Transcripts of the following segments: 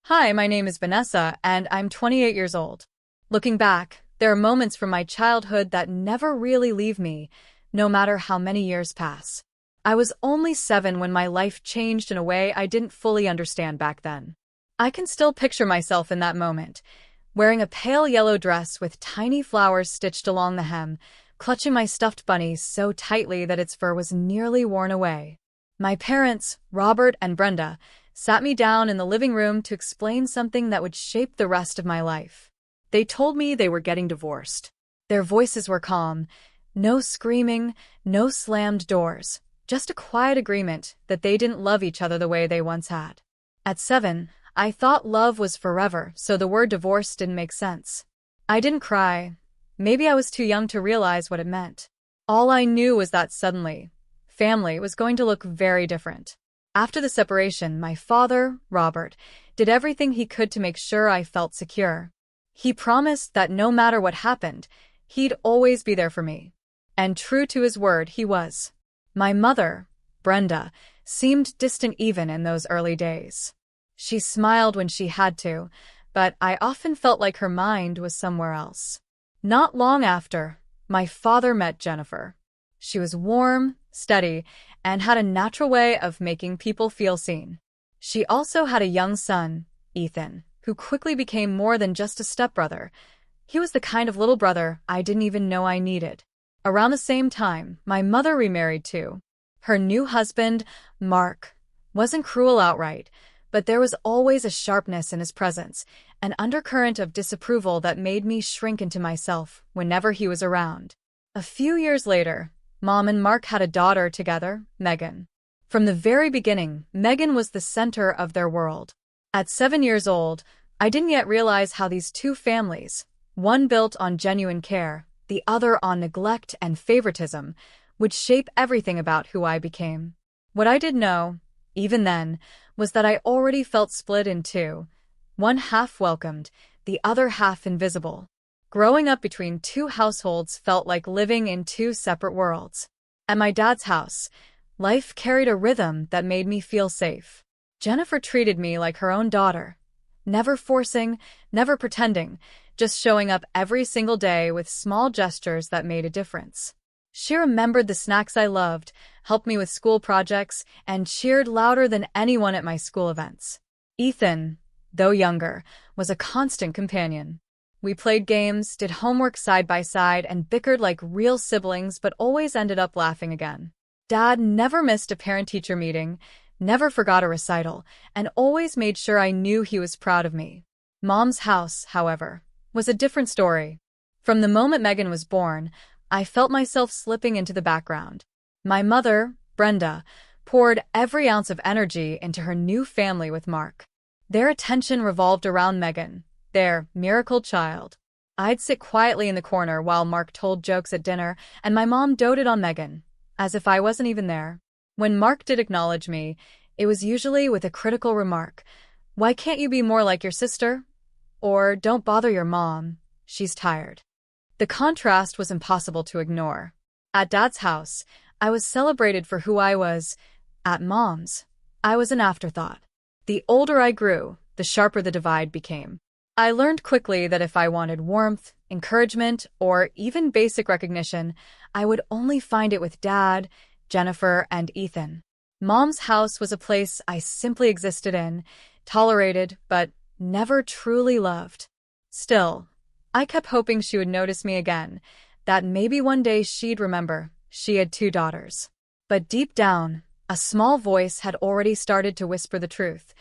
Hi, my name is Vanessa, and I'm 28 years old. Looking back, there are moments from my childhood that never really leave me, no matter how many years pass. I was only 7 when my life changed in a way I didn't fully understand back then. I can still picture myself in that moment, wearing a pale yellow dress with tiny flowers stitched along the hem, clutching my stuffed bunny so tightly that its fur was nearly worn away. My parents, Robert and Brenda, sat me down in the living room to explain something that would shape the rest of my life. They told me they were getting divorced. Their voices were calm. No screaming, no slammed doors, just a quiet agreement that they didn't love each other the way they once had. At 7, I thought love was forever, so the word divorce didn't make sense. I didn't cry. Maybe I was too young to realize what it meant. All I knew was that suddenly, family was going to look very different. After the separation, my father, Robert, did everything he could to make sure I felt secure. He promised that no matter what happened, he'd always be there for me. And true to his word, he was. My mother, Brenda, seemed distant even in those early days. She smiled when she had to, but I often felt like her mind was somewhere else. Not long after, my father met Jennifer. She was warm, steady, and had a natural way of making people feel seen. She also had a young son, Ethan, who quickly became more than just a stepbrother. He was the kind of little brother I didn't even know I needed. Around the same time, my mother remarried too. Her new husband, Mark, wasn't cruel outright, but there was always a sharpness in his presence, an undercurrent of disapproval that made me shrink into myself whenever he was around. A few years later, Mom and Mark had a daughter together, Megan. From the very beginning, Megan was the center of their world. At 7 years old, I didn't yet realize how these two families, one built on genuine care, the other on neglect and favoritism, would shape everything about who I became. What I did know, even then, was that I already felt split in two, one half welcomed, the other half invisible. Growing up between two households felt like living in two separate worlds. At my dad's house, life carried a rhythm that made me feel safe. Jennifer treated me like her own daughter, never forcing, never pretending, just showing up every single day with small gestures that made a difference. She remembered the snacks I loved, helped me with school projects, and cheered louder than anyone at my school events. Ethan, though younger, was a constant companion. We played games, did homework side by side, and bickered like real siblings, but always ended up laughing again. Dad never missed a parent-teacher meeting, never forgot a recital, and always made sure I knew he was proud of me. Mom's house, however, was a different story. From the moment Megan was born, I felt myself slipping into the background. My mother, Brenda, poured every ounce of energy into her new family with Mark. Their attention revolved around Megan, their miracle child. I'd sit quietly in the corner while Mark told jokes at dinner, and my mom doted on Megan, as if I wasn't even there. When Mark did acknowledge me, it was usually with a critical remark. "Why can't you be more like your sister?" Or, "Don't bother your mom, she's tired." The contrast was impossible to ignore. At Dad's house, I was celebrated for who I was. At Mom's, I was an afterthought. The older I grew, the sharper the divide became. I learned quickly that if I wanted warmth, encouragement, or even basic recognition, I would only find it with Dad, Jennifer, and Ethan. Mom's house was a place I simply existed in, tolerated, but never truly loved. Still, I kept hoping she would notice me again, that maybe one day she'd remember she had 2 daughters. But deep down, a small voice had already started to whisper the truth.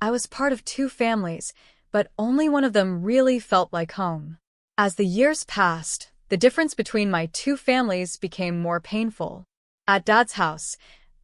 I was part of 2 families, but only one of them really felt like home. As the years passed, the difference between my 2 families became more painful. At Dad's house,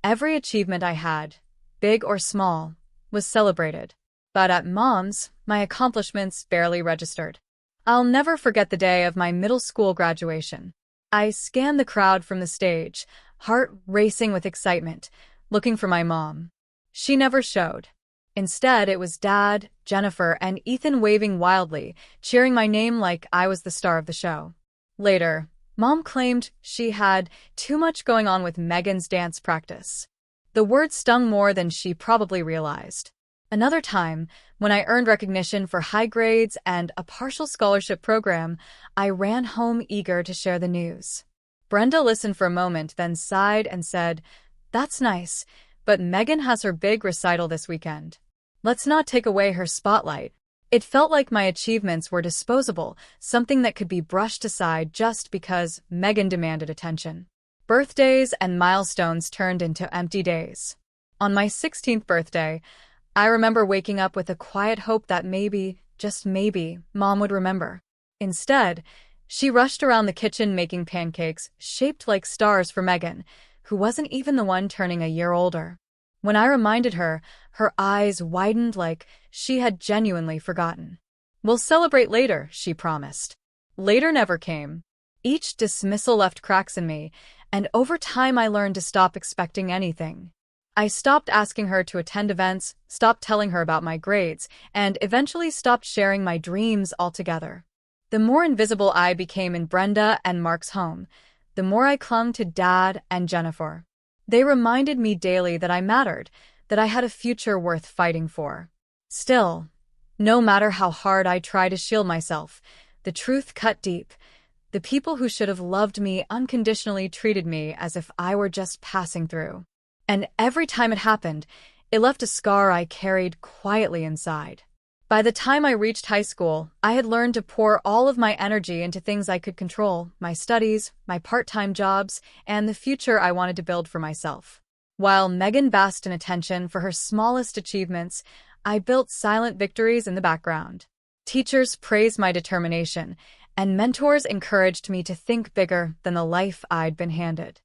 every achievement I had, big or small, was celebrated. But at Mom's, my accomplishments barely registered. I'll never forget the day of my middle school graduation. I scanned the crowd from the stage, heart racing with excitement, looking for my mom. She never showed. Instead, it was Dad, Jennifer, and Ethan waving wildly, cheering my name like I was the star of the show. Later, Mom claimed she had too much going on with Megan's dance practice. The word stung more than she probably realized. Another time, When I earned recognition for high grades and a partial scholarship program, I ran home eager to share the news. Brenda listened for a moment, then sighed and said, "That's nice, but Megan has her big recital this weekend. Let's not take away her spotlight." It felt like my achievements were disposable, something that could be brushed aside just because Megan demanded attention. Birthdays and milestones turned into empty days. On my 16th birthday, I remember waking up with a quiet hope that maybe, just maybe, Mom would remember. Instead, she rushed around the kitchen making pancakes shaped like stars for Megan, who wasn't even the one turning a year older. When I reminded her, her eyes widened like she had genuinely forgotten. "We'll celebrate later," she promised. Later never came. Each dismissal left cracks in me, and over time I learned to stop expecting anything. I stopped asking her to attend events, stopped telling her about my grades, and eventually stopped sharing my dreams altogether. The more invisible I became in Brenda and Mark's home, the more I clung to Dad and Jennifer. They reminded me daily that I mattered, that I had a future worth fighting for. Still, no matter how hard I tried to shield myself, the truth cut deep. The people who should have loved me unconditionally treated me as if I were just passing through. And every time it happened, it left a scar I carried quietly inside. By the time I reached high school, I had learned to pour all of my energy into things I could control: my studies, my part-time jobs, and the future I wanted to build for myself. While Megan basked in attention for her smallest achievements, I built silent victories in the background. Teachers praised my determination, and mentors encouraged me to think bigger than the life I'd been handed.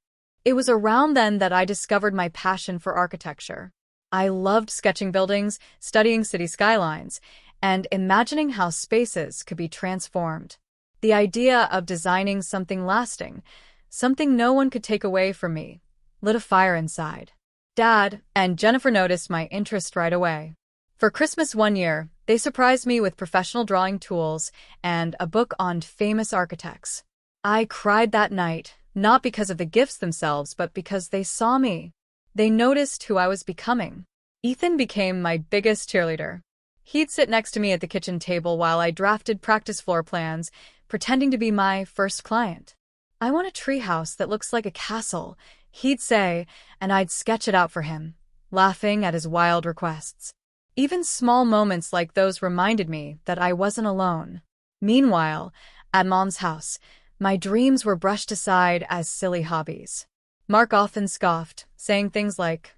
It was around then that I discovered my passion for architecture. I loved sketching buildings, studying city skylines, and imagining how spaces could be transformed. The idea of designing something lasting, something no one could take away from me, lit a fire inside. Dad and Jennifer noticed my interest right away. For Christmas one year, they surprised me with professional drawing tools and a book on famous architects. I cried that night, not because of the gifts themselves, but because they saw me. They noticed who I was becoming. Ethan became my biggest cheerleader. He'd sit next to me at the kitchen table while I drafted practice floor plans, pretending to be my first client. "I want a treehouse that looks like a castle," he'd say, and I'd sketch it out for him, laughing at his wild requests. Even small moments like those reminded me that I wasn't alone. Meanwhile, at Mom's house, my dreams were brushed aside as silly hobbies. Mark often scoffed, saying things like,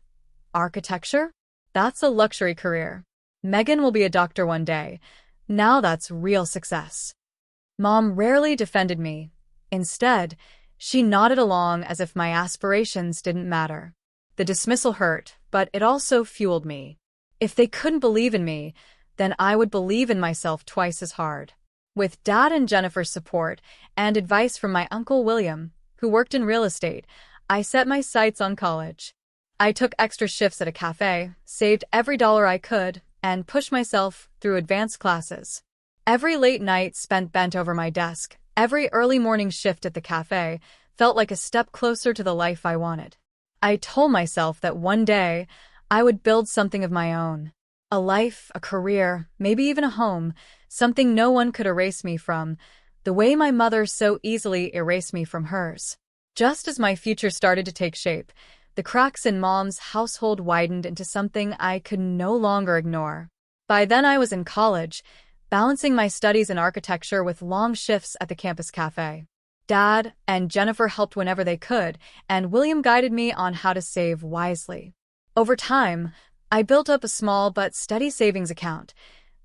"Architecture? That's a luxury career. Megan will be a doctor one day. Now that's real success." Mom rarely defended me. Instead, she nodded along as if my aspirations didn't matter. The dismissal hurt, but it also fueled me. If they couldn't believe in me, then I would believe in myself twice as hard. With Dad and Jennifer's support and advice from my Uncle William, who worked in real estate, I set my sights on college. I took extra shifts at a cafe, saved every dollar I could, and pushed myself through advanced classes. Every late night spent bent over my desk, every early morning shift at the cafe, felt like a step closer to the life I wanted. I told myself that one day I would build something of my own. A life, a career, maybe even a home, something no one could erase me from, the way my mother so easily erased me from hers. Just as my future started to take shape, the cracks in Mom's household widened into something I could no longer ignore. By then I was in college, balancing my studies in architecture with long shifts at the campus cafe. Dad and Jennifer helped whenever they could, and William guided me on how to save wisely. Over time, I built up a small but steady savings account,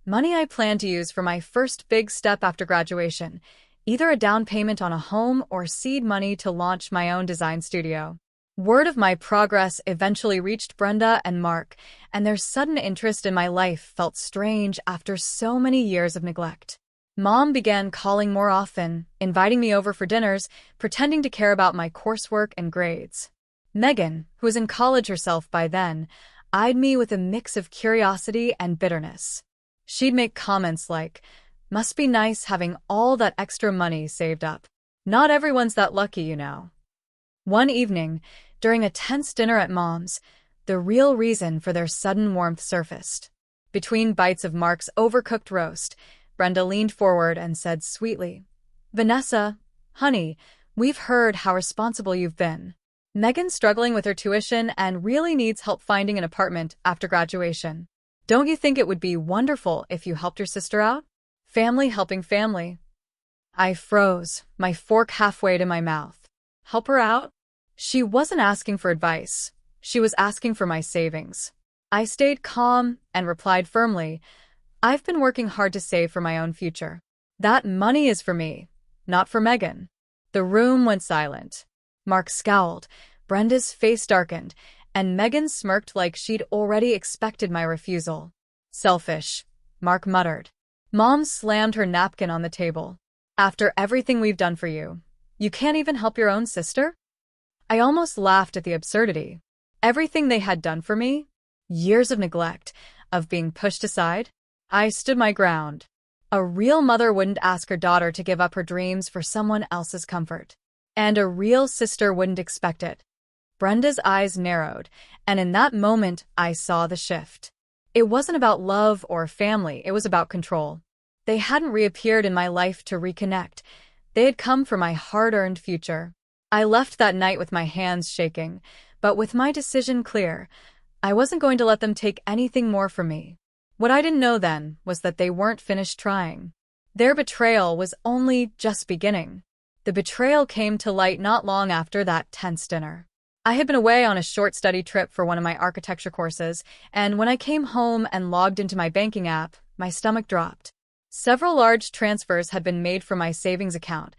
money I planned to use for my first big step after graduation, either a down payment on a home or seed money to launch my own design studio. Word of my progress eventually reached Brenda and Mark, and their sudden interest in my life felt strange after so many years of neglect. Mom began calling more often, inviting me over for dinners, pretending to care about my coursework and grades. Megan, who was in college herself by then, eyed me with a mix of curiosity and bitterness. She'd make comments like, "Must be nice having all that extra money saved up. Not everyone's that lucky, you know." One evening, during a tense dinner at Mom's, the real reason for their sudden warmth surfaced. Between bites of Mark's overcooked roast, Brenda leaned forward and said sweetly, "Vanessa, honey, we've heard how responsible you've been. Megan's struggling with her tuition and really needs help finding an apartment after graduation. Don't you think it would be wonderful if you helped your sister out? Family helping family." I froze, my fork halfway to my mouth. Help her out? She wasn't asking for advice. She was asking for my savings. I stayed calm and replied firmly, "I've been working hard to save for my own future. That money is for me, not for Megan." The room went silent. Mark scowled, Brenda's face darkened, and Megan smirked like she'd already expected my refusal. "Selfish," Mark muttered. Mom slammed her napkin on the table. "After everything we've done for you, you can't even help your own sister?" I almost laughed at the absurdity. Everything they had done for me? Years of neglect, of being pushed aside? I stood my ground. A real mother wouldn't ask her daughter to give up her dreams for someone else's comfort. And a real sister wouldn't expect it. Brenda's eyes narrowed, and in that moment I saw the shift. It wasn't about love or family, it was about control. They hadn't reappeared in my life to reconnect. They had come for my hard-earned future. I left that night with my hands shaking, but with my decision clear. I wasn't going to let them take anything more from me. What I didn't know then was that they weren't finished trying. Their betrayal was only just beginning. The betrayal came to light not long after that tense dinner. I had been away on a short study trip for one of my architecture courses, and when I came home and logged into my banking app, my stomach dropped. Several large transfers had been made from my savings account,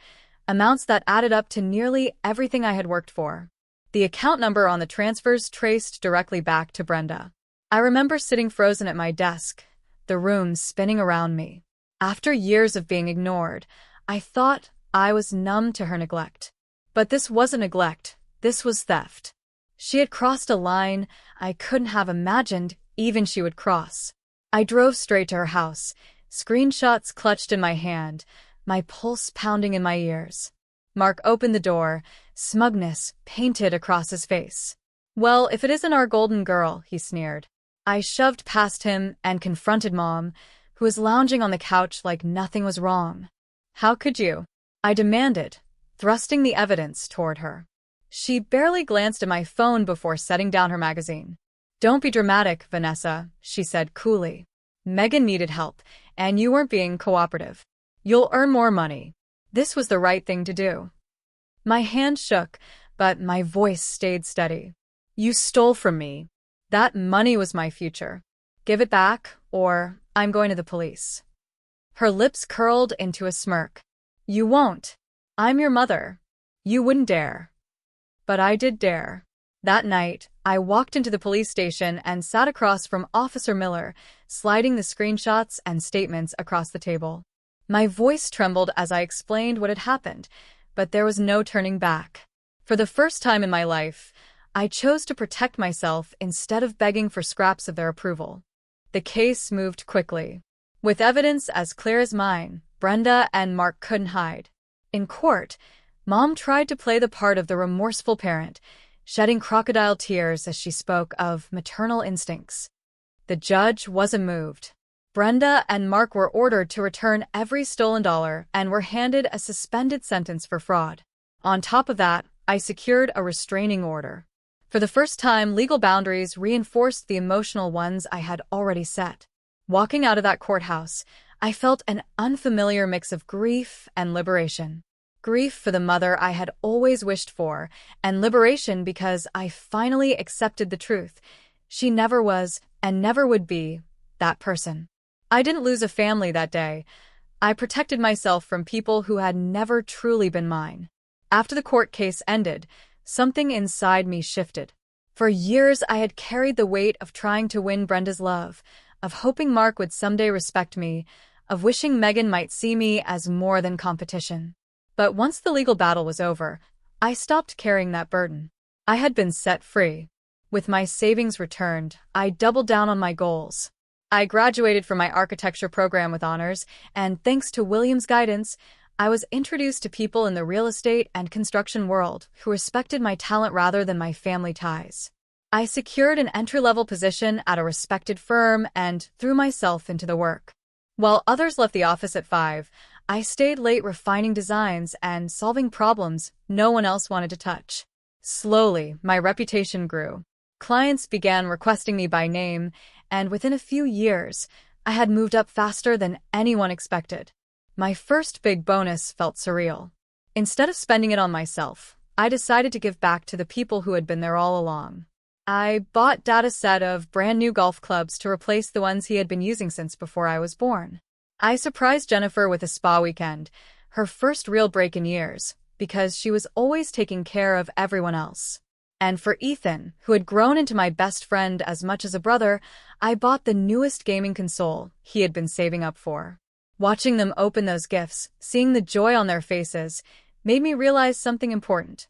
amounts that added up to nearly everything I had worked for. The account number on the transfers traced directly back to Brenda. I remember sitting frozen at my desk, the room spinning around me. After years of being ignored, I thought I was numb to her neglect. But this wasn't neglect, this was theft. She had crossed a line I couldn't have imagined even she would cross. I drove straight to her house, screenshots clutched in my hand, my pulse pounding in my ears. Mark opened the door, smugness painted across his face. "Well, if it isn't our golden girl," he sneered. I shoved past him and confronted Mom, who was lounging on the couch like nothing was wrong. "How could you?" I demanded, thrusting the evidence toward her. She barely glanced at my phone before setting down her magazine. "Don't be dramatic, Vanessa," she said coolly. "Megan needed help, and you weren't being cooperative. You'll earn more money. This was the right thing to do." My hand shook, but my voice stayed steady. "You stole from me. That money was my future. Give it back, or I'm going to the police." Her lips curled into a smirk. "You won't. I'm your mother. You wouldn't dare." But I did dare. That night, I walked into the police station and sat across from Officer Miller, sliding the screenshots and statements across the table. My voice trembled as I explained what had happened, but there was no turning back. For the first time in my life, I chose to protect myself instead of begging for scraps of their approval. The case moved quickly. With evidence as clear as mine, Brenda and Mark couldn't hide. In court, Mom tried to play the part of the remorseful parent, shedding crocodile tears as she spoke of maternal instincts. The judge wasn't moved. Brenda and Mark were ordered to return every stolen dollar and were handed a suspended sentence for fraud. On top of that, I secured a restraining order. For the first time, legal boundaries reinforced the emotional ones I had already set. Walking out of that courthouse, I felt an unfamiliar mix of grief and liberation. Grief for the mother I had always wished for, and liberation because I finally accepted the truth. She never was, and never would be, that person. I didn't lose a family that day. I protected myself from people who had never truly been mine. After the court case ended, something inside me shifted. For years I had carried the weight of trying to win Brenda's love, of hoping Mark would someday respect me, of wishing Megan might see me as more than competition. But once the legal battle was over, I stopped carrying that burden. I had been set free. With my savings returned, I doubled down on my goals. I graduated from my architecture program with honors, and thanks to William's guidance, I was introduced to people in the real estate and construction world who respected my talent rather than my family ties. I secured an entry-level position at a respected firm and threw myself into the work. While others left the office at 5, I stayed late refining designs and solving problems no one else wanted to touch. Slowly, my reputation grew. Clients began requesting me by name, and within a few years, I had moved up faster than anyone expected. My first big bonus felt surreal. Instead of spending it on myself, I decided to give back to the people who had been there all along. I bought Dad a set of brand new golf clubs to replace the ones he had been using since before I was born. I surprised Jennifer with a spa weekend, her first real break in years, because she was always taking care of everyone else. And for Ethan, who had grown into my best friend as much as a brother, I bought the newest gaming console he had been saving up for. Watching them open those gifts, seeing the joy on their faces, made me realize something important.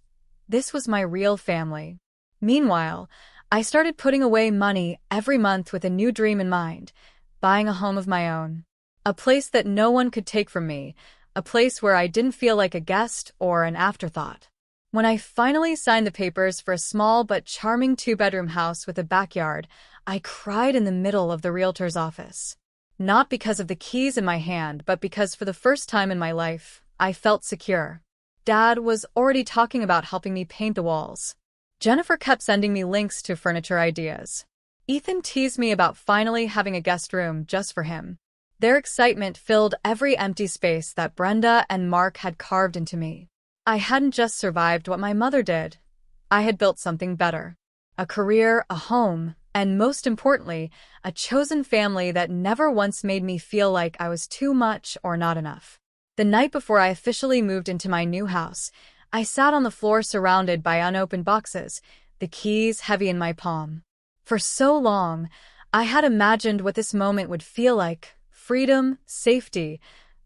This was my real family. Meanwhile, I started putting away money every month with a new dream in mind, buying a home of my own. A place that no one could take from me, a place where I didn't feel like a guest or an afterthought. When I finally signed the papers for a small but charming 2-bedroom house with a backyard, I cried in the middle of the realtor's office. Not because of the keys in my hand, but because for the first time in my life, I felt secure. Dad was already talking about helping me paint the walls. Jennifer kept sending me links to furniture ideas. Ethan teased me about finally having a guest room just for him. Their excitement filled every empty space that Brenda and Mark had carved into me. I hadn't just survived what my mother did. I had built something better. A career, a home, and most importantly, a chosen family that never once made me feel like I was too much or not enough. The night before I officially moved into my new house, I sat on the floor surrounded by unopened boxes, the keys heavy in my palm. For so long, I had imagined what this moment would feel like: freedom, safety,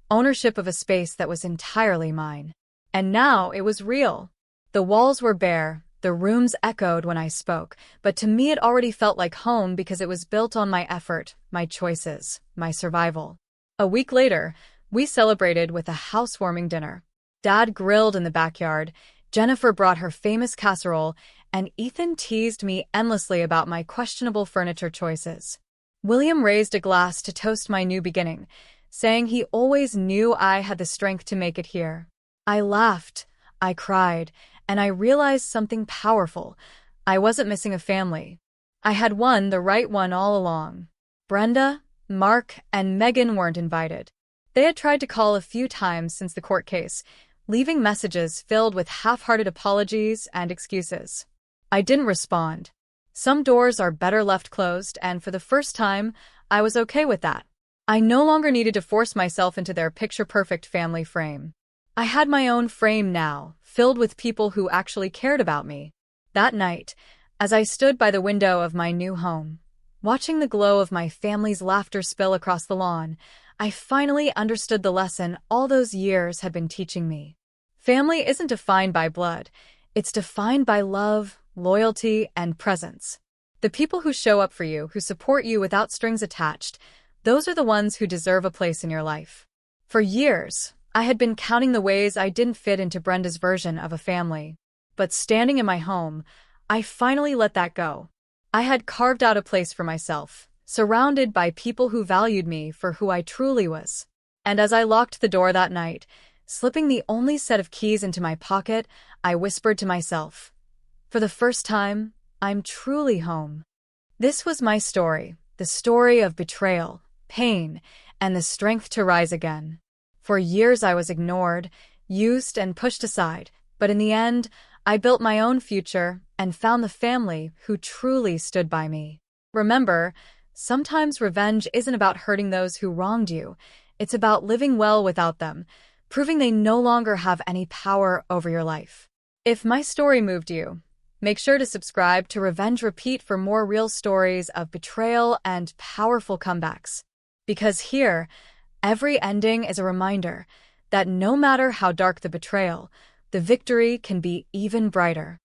ownership of a space that was entirely mine. And now it was real. The walls were bare, the rooms echoed when I spoke, but to me it already felt like home because it was built on my effort, my choices, my survival. A week later, we celebrated with a housewarming dinner. Dad grilled in the backyard, Jennifer brought her famous casserole, and Ethan teased me endlessly about my questionable furniture choices. William raised a glass to toast my new beginning, saying he always knew I had the strength to make it here. I laughed, I cried, and I realized something powerful. I wasn't missing a family. I had one, the right one all along. Brenda, Mark, and Megan weren't invited. They had tried to call a few times since the court case, leaving messages filled with half-hearted apologies and excuses. I didn't respond. Some doors are better left closed, and for the first time, I was okay with that. I no longer needed to force myself into their picture-perfect family frame. I had my own frame now, filled with people who actually cared about me. That night, as I stood by the window of my new home, watching the glow of my family's laughter spill across the lawn, I finally understood the lesson all those years had been teaching me. Family isn't defined by blood. It's defined by love, loyalty, and presence. The people who show up for you, who support you without strings attached, those are the ones who deserve a place in your life. For years, I had been counting the ways I didn't fit into Brenda's version of a family. But standing in my home, I finally let that go. I had carved out a place for myself, surrounded by people who valued me for who I truly was. And as I locked the door that night, slipping the only set of keys into my pocket, I whispered to myself, for the first time, I'm truly home. This was my story, the story of betrayal, pain, and the strength to rise again. For years I was ignored, used, and pushed aside, but in the end, I built my own future and found the family who truly stood by me. Remember, sometimes revenge isn't about hurting those who wronged you. It's about living well without them, proving they no longer have any power over your life. If my story moved you, make sure to subscribe to Revenge Repeat for more real stories of betrayal and powerful comebacks. Because here, every ending is a reminder that no matter how dark the betrayal, the victory can be even brighter.